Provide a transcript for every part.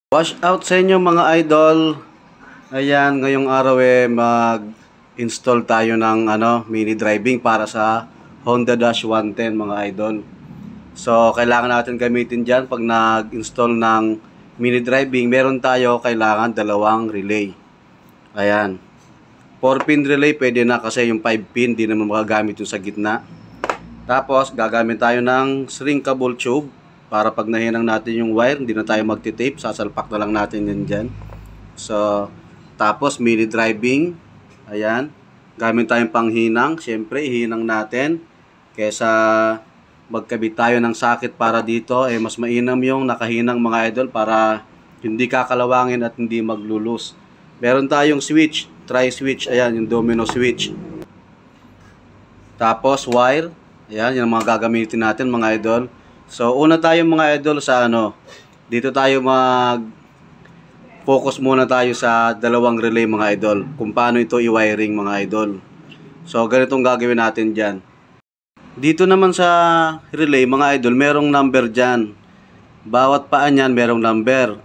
Wash out sa inyo mga idol. Ayan, ngayong araw mag-install tayo ng mini driving para sa Honda Dash 110 mga idol. So, kailangan natin gamitin dyan pag nag-install ng mini driving. Meron tayo kailangan dalawang relay. Ayan. 4-pin relay pwede na kasi yung 5-pin di naman makagamit yung sa gitna. Tapos, gagamit tayo ng shrinkable tube. Para pag nahinang natin yung wire, hindi na tayo magtitape, sasalpak na lang natin yan dyan. So, tapos mini driving, ayan, gamit tayong panghinang, syempre ihinang natin, kesa magkabit tayo ng sakit para dito, mas mainam yung nakahinang mga idol para hindi kakalawangin at hindi maglulus. Meron tayong switch, tri-switch, ayan, yung domino switch. Tapos wire, ayan, yung mga gagamitin natin mga idol. So, una tayo mga idol sa dito tayo focus muna tayo sa dalawang relay mga idol, kung paano ito i-wiring mga idol. So, ganitong gagawin natin dyan. Dito naman sa relay mga idol, merong number dyan. Bawat paan yan merong number.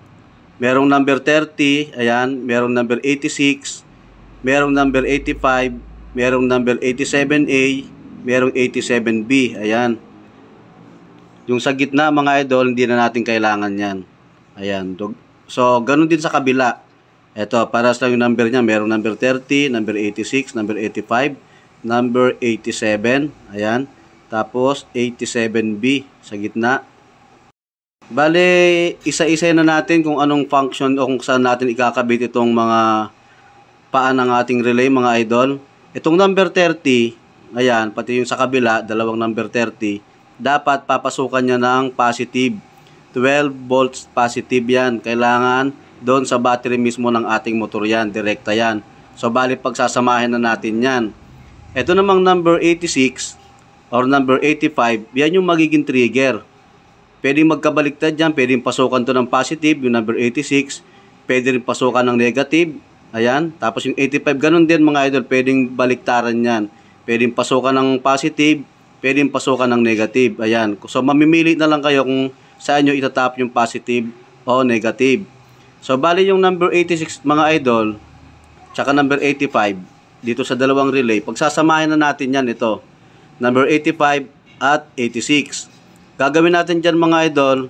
Merong number 30, ayan, merong number 86, merong number 85, merong number 87A, merong 87B, ayan. Yung sa gitna mga idol, hindi na natin kailangan yan. Ayan. So, ganun din sa kabila. Ito, paras lang yung number niya. Merong number 30, number 86, number 85, number 87. Ayan. Tapos, 87B sa gitna. Bale, isa-isa na natin kung anong function o kung saan natin ikakabit itong mga paan ng ating relay mga idol. Itong number 30, ayan, pati yung sa kabila, dalawang number 30, dapat papasukan niya ng positive. 12 volts positive yan. Kailangan doon sa battery mismo ng ating motor yan. Direkta yan. So, bali pagsasamahin na natin yan. Ito namang number 86 or number 85, yan yung magiging trigger. Pwedeng magkabaliktad yan. Pwedeng pasukan to ng positive, yung number 86. Pwede rin pasukan ng negative. Ayan. Tapos yung 85, ganun din mga idol. Pwedeng baliktaran yan. Pwedeng pasukan ng positive, pwedeng pasukan ng negative. Ayan. So, mamimili na lang kayo kung saan nyo itatap yung positive o negative. So, bali yung number 86 mga idol, tsaka number 85, dito sa dalawang relay, pagsasamahin na natin yan ito. Number 85 at 86. Gagawin natin dyan mga idol,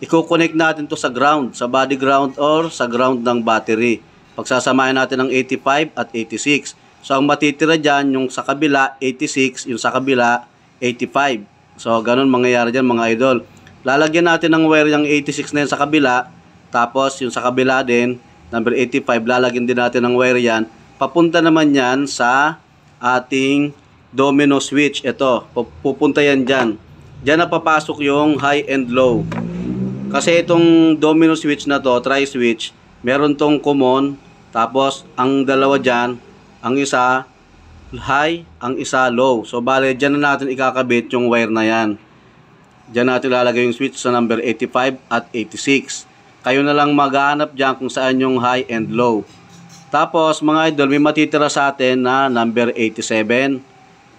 i-connect natin to sa ground, sa body ground or sa ground ng battery. Pagsasamahin natin ng 85 at 86. So, ang matitira dyan, yung sa kabila, 86, yung sa kabila, 85. So, ganun mangyayari dyan mga idol. Lalagyan natin ng wire yung 86 na yan sa kabila. Tapos, yung sa kabila din, number 85, lalagyan din natin ng wire yan. Papunta naman yan sa ating domino switch. Ito, pupunta yan dyan. Dyan na papasok yung high and low. Kasi itong domino switch na to, tri-switch, meron tong common. Tapos, ang dalawa dyan, ang isa high, ang isa low. So, bale, dyan na natin ikakabit yung wire na yan. Dyan natin lalagay yung switch sa number 85 at 86. Kayo na lang maghanap dyan kung saan yung high and low. Tapos, mga idol, may matitira sa atin na number 87.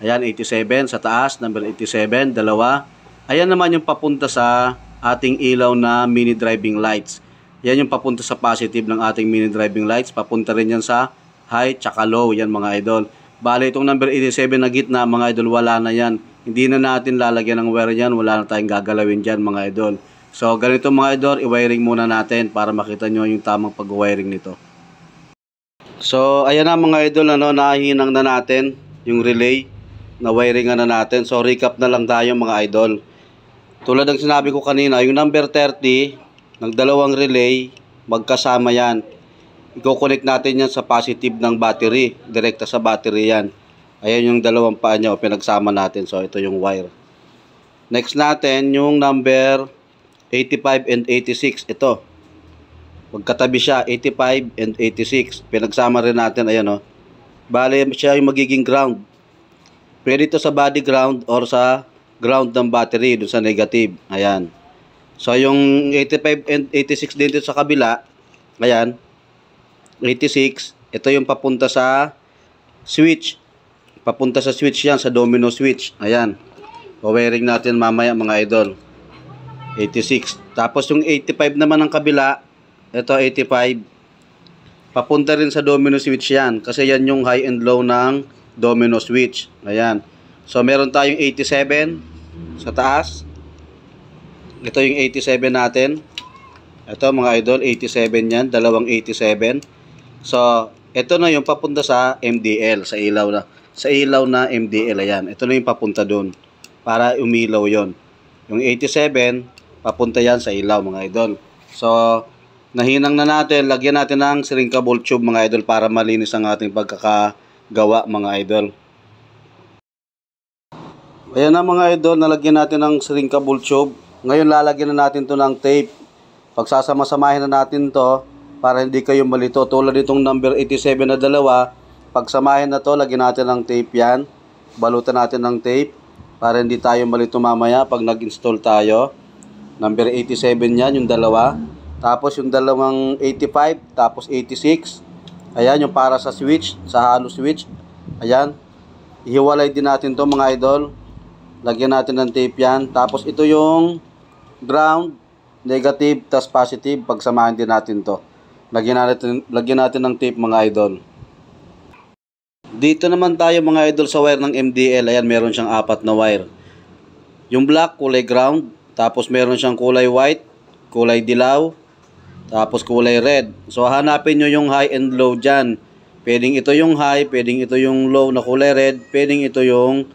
Ayan, 87 sa taas, number 87, dalawa. Ayan naman yung papunta sa ating ilaw na mini driving lights. Yan yung papunta sa positive ng ating mini driving lights. Papunta rin yan sa high tsaka low. Yan mga idol. Bale, itong number 87 na gitna, mga idol, wala na yan. Hindi na natin lalagyan ng wire yan. Wala na tayong gagalawin dyan, mga idol. So, ganito mga idol, i-wiring muna natin para makita nyo yung tamang pag-wiring nito. So, ayan na mga idol, nahinang na natin yung relay. Na-wiringan na natin. So, recap na lang tayo mga idol. Tulad ng sinabi ko kanina, yung number 30, ng dalawang relay, magkasama yan. I-connect natin yan sa positive ng battery. Direkta sa battery yan. Ayan yung dalawang paa niya o pinagsama natin. So, ito yung wire. Next natin, yung number 85 and 86. Ito. Magkatabi siya, 85 and 86. Pinagsama rin natin, ayan o. Bale, siya yung magiging ground. Pwede ito sa body ground or sa ground ng battery, dun sa negative. Ayan. So, yung 85 and 86 dito sa kabila, ayan, 86, ito yung papunta sa switch. Papunta sa switch yan, sa domino switch. Ayan. Wiring natin mamaya mga idol. 86. Tapos yung 85 naman ang kabila, ito 85. Papunta rin sa domino switch yan. Kasi yan yung high and low ng domino switch. Ayan. So, meron tayong 87 sa taas. Ito yung 87 natin. Ito mga idol, 87 yan. Dalawang 87. So, ito na yung papunta sa MDL. Sa ilaw na. Sa ilaw na MDL. Ayan. Ito na yung papunta dun. Para umilaw yon. Yung 87, papunta yan sa ilaw mga idol. So, nahinang na natin, lagyan natin ng shrinkable tube mga idol para malinis ang ating pagkakagawa mga idol. Ayan na mga idol, nalagyan natin ng shrinkable tube. Ngayon lalagyan na natin to ng tape. Pagsasama-samahin na natin to para hindi kayo malito. Tulad itong number 87 na dalawa, pagsamahin na to, lagyan natin ng tape yan. Balutan natin ng tape para hindi tayo malito mamaya pag nag-install tayo. Number 87 yan, yung dalawa. Tapos yung dalawang 85, tapos 86. Ayan, yung para sa switch, sa hollow switch. Ayan. Ihiwalay din natin to mga idol. Lagyan natin ng tape yan. Tapos ito yung ground, negative, tas positive. Pagsamahin din natin to. Lagyan natin ng tape mga idol. Dito naman tayo mga idol sa wire ng MDL. Ayan, meron siyang 4 na wire. Yung black, kulay ground. Tapos meron siyang kulay white, kulay dilaw. Tapos kulay red. So hanapin nyo yung high and low dyan. Pwedeng ito yung high, pwedeng ito yung low na kulay red, pwedeng ito yung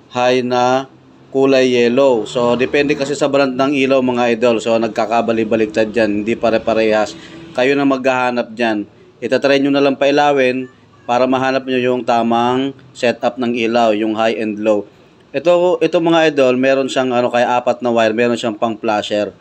high na kulay yellow. So depende kasi sa brand ng ilaw mga idol. So nagkakabali-baliktad dyan, hindi pare-parehas. Kayo na maghahanap dyan. Itatry nyo na lang pailawin para mahanap nyo yung tamang setup ng ilaw, yung high and low. Ito mga idol, meron siyang kaya 4 na wire, meron siyang pang flasher.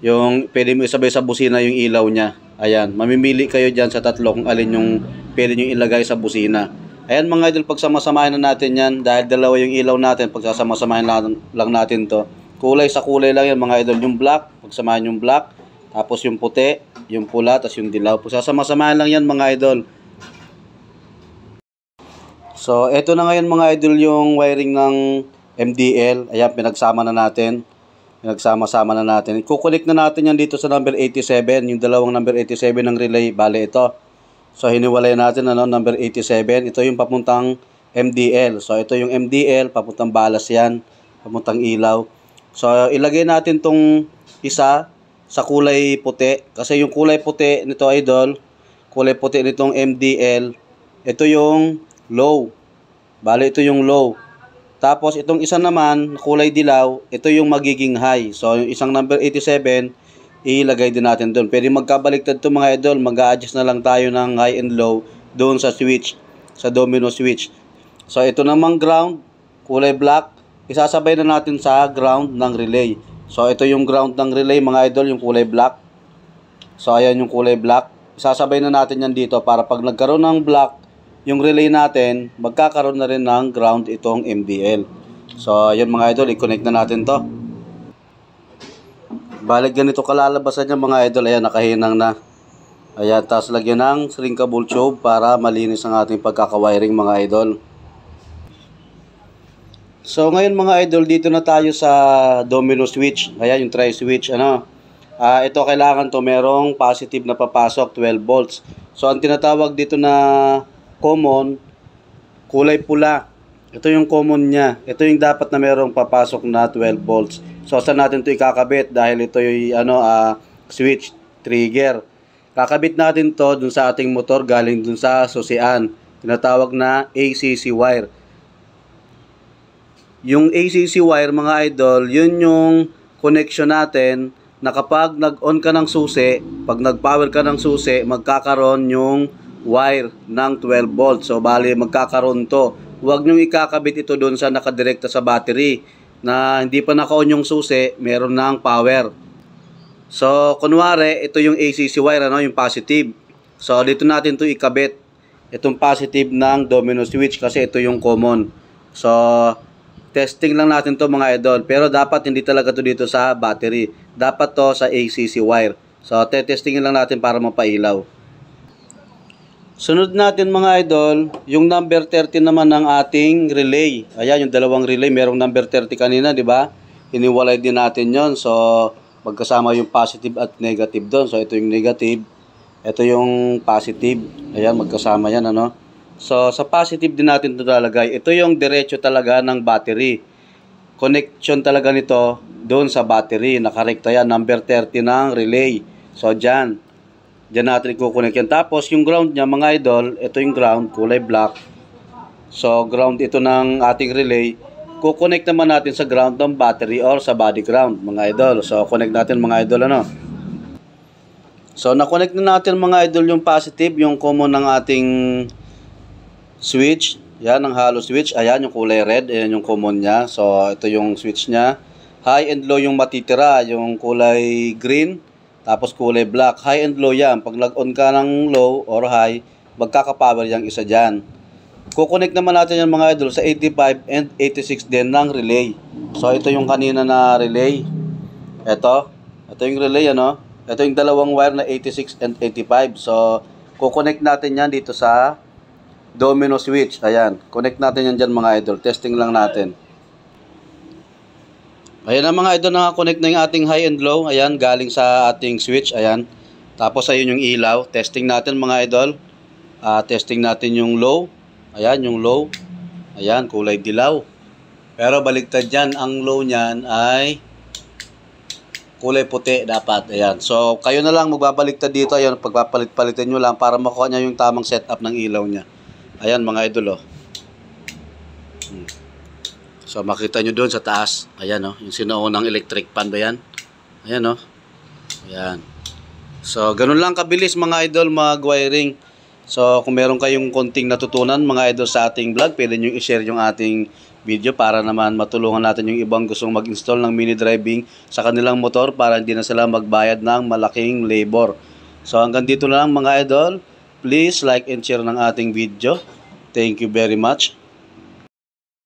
Yung pwede mo isabay sa busina yung ilaw niya. Ayan, mamimili kayo dyan sa tatlo kung alin yung pwede nyo ilagay sa busina. Ayan mga idol, pagsama-samahin na natin yan. Dahil dalawa yung ilaw natin, pagsasama-samahin lang natin to. Kulay sa kulay lang yan mga idol. Yung black, pagsamahin yung black. Tapos yung puti, yung pula, tapos yung dilaw. Pagsasama-samahin lang yan mga idol. So, eto na ngayon mga idol yung wiring ng MDL. Ayan, pinagsama na natin. Nagsama-sama na natin. Kukulik na natin yan dito sa number 87. Yung dalawang number 87 ng relay. Bale ito. So hiniwalay natin number 87. Ito yung papuntang MDL. So ito yung MDL. Papuntang balas yan. Papuntang ilaw. So ilagay natin tong isa sa kulay puti. Kasi yung kulay puti nito idol. Kulay puti nitong MDL. Ito yung low. Bale ito yung low. Tapos itong isa naman, kulay dilaw, ito yung magiging high. So yung isang number 87, ilagay din natin doon. Pwede magkabaliktad to mga idol, mag-a-adjust na lang tayo ng high and low doon sa switch, sa domino switch. So ito namang ground, kulay black, isasabay na natin sa ground ng relay. So ito yung ground ng relay mga idol, yung kulay black. So ayan yung kulay black. Isasabay na natin yan dito para pag nagkaroon ng black, yung relay natin, magkakaroon na rin ng ground itong MDL. So, yun mga idol, i-connect na natin to. Balik ganito kalalabasan niya mga idol. Ayan, nakahinang na. Ayan, tapos lagyan ng shrinkable tube para malinis ang ating pagkakawiring mga idol. So, ngayon mga idol, dito na tayo sa domino switch. Ayan, yung tri-switch. Ito kailangan to, merong positive na papasok, 12 volts. So, ang tinatawag dito na common, kulay pula. Ito yung common niya. Ito yung dapat na merong papasok na 12 volts. So saan natin ito ikakabit dahil ito yung switch trigger. Kakabit natin to dun sa ating motor galing dun sa susian. Tinatawag na ACC wire. Yung ACC wire mga idol, yun yung connection natin na kapag nag-on ka ng susi, pag nag-power ka ng susi, magkakaroon yung wire ng 12 volts. So, bali, magkakaroon to. Huwag nyo ikakabit ito doon sa nakadirekta sa battery na hindi pa naka-on yung susi, meron ng power. So, kunwari, ito yung ACC wire, yung positive. So, dito natin to ikabit. Itong positive ng domino switch kasi ito yung common. So, testing lang natin to mga idol. Pero dapat hindi talaga to dito sa battery. Dapat to sa ACC wire. So, testingin lang natin para mapailaw. Sunod natin mga idol, yung number 30 naman ng ating relay. Ayan, yung dalawang relay, merong number 30 kanina, di ba? Hiniwalay din natin yon. So, magkasama yung positive at negative doon. So ito yung negative, ito yung positive. Ayan, magkasama yan, ano. So sa positive din natin ito lalagay. Ito yung diretso talaga ng battery. Connection talaga nito doon sa battery. Nakarekta yan, number 30 ng relay. So dyan natin i-connect yan. Tapos yung ground niya mga idol, ito yung ground, kulay black. So ground ito ng ating relay. Kukonect naman natin sa ground ng battery or sa body ground mga idol. So connect natin mga idol, ano. So na-connect na natin mga idol yung positive, yung common ng ating switch. Yan ang hollow switch. Ayan yung kulay red, ayan yung common niya. So ito yung switch niya. High and low yung matitira, yung kulay green, tapos kulay black. High and low yan. Pag nag-on ka ng low or high, magkakapower yung isa dyan. Kukonect naman natin yung mga idol sa 85 and 86 din ng relay. So ito yung kanina na relay. Ito yung relay, ano. Ito yung dalawang wire na 86 and 85. So kukonect natin yan dito sa domino switch. Ayan, connect natin yan dyan mga idol. Testing lang natin. Ayan ang mga idol, naka-connect na yung ating high and low. Ayan, galing sa ating switch. Ayan. Tapos ayun yung ilaw. Testing natin mga idol. Testing natin yung low. Ayan, yung low. Ayan, kulay dilaw. Pero baliktad dyan. Ang low nyan ay kulay puti dapat. Ayan. So, kayo na lang magbabaliktad dito. Ayan, pagpapalit-palitin nyo lang para makuha nyo yung tamang setup ng ilaw nya. Ayan mga idol, oh. So, makita nyo doon sa taas. Ayan, oh. Yung sinuunang electric fan ba yan? Ayan, oh. Ayan. So, ganun lang kabilis mga idol mag-wiring. So, kung meron kayong konting natutunan mga idol sa ating vlog, pwede nyo i-share yung ating video para naman matulungan natin yung ibang gustong mag-install ng mini driving sa kanilang motor para hindi na sila magbayad ng malaking labor. So, hanggang dito na lang mga idol. Please like and share ng ating video. Thank you very much.